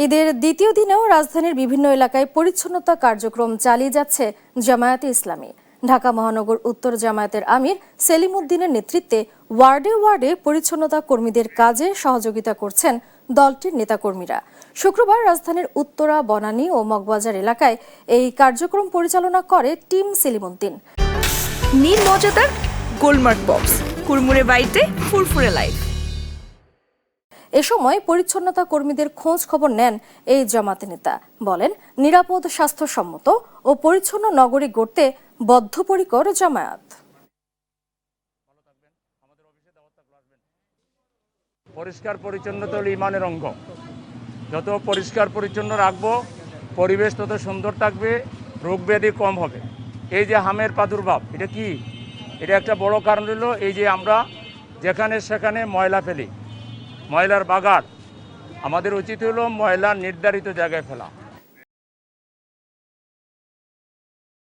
ঈদের দ্বিতীয় দিনেও রাজধানীর বিভিন্ন এলাকায় পরিচ্ছন্নতা কার্যক্রম চালিয়ে যাচ্ছে জামায়াতে ইসলামী। ঢাকা মহানগর উত্তর জামায়াতের আমির সেলিম উদ্দিনের নেতৃত্বে ওয়ার্ডে ওয়ার্ডে পরিচ্ছন্নতা কর্মীদের কাজে সহযোগিতা করছেন দলটির নেতাকর্মীরা। শুক্রবার রাজধানীর উত্তরা, বনানী ও মগবাজার এলাকায় এই কার্যক্রম পরিচালনা করে টিম সেলিম উদ্দিন। নীল মজাদার গোলমার্ক বক্স, কুরমুরে বাইটে ফুরফুরে লাইফ। এ সময় পরিচ্ছন্নতা কর্মীদের খোঁজ খবর নেন এই জামাতে নেতা। বলেন, নিরাপদ, স্বাস্থ্যসম্মত ও পরিচ্ছন্ন নগরী গড়তে বদ্ধপরিকর জামায়াত। পরিষ্কার পরিচ্ছন্নতা হলো ইমানের অঙ্গ। যত পরিষ্কার পরিচ্ছন্ন রাখবো, পরিবেশ তত সুন্দর থাকবে, রোগ ব্যাধি কম হবে। এই যে হামের প্রাদুর্ভাব, এটা কি? এটা একটা বড় কারণ হলো এই যে আমরা যেখানে সেখানে ময়লা ফেলি, ময়লার বাগার। আমাদের উচিত হলো ময়লা নির্ধারিত জায়গায় ফেলা।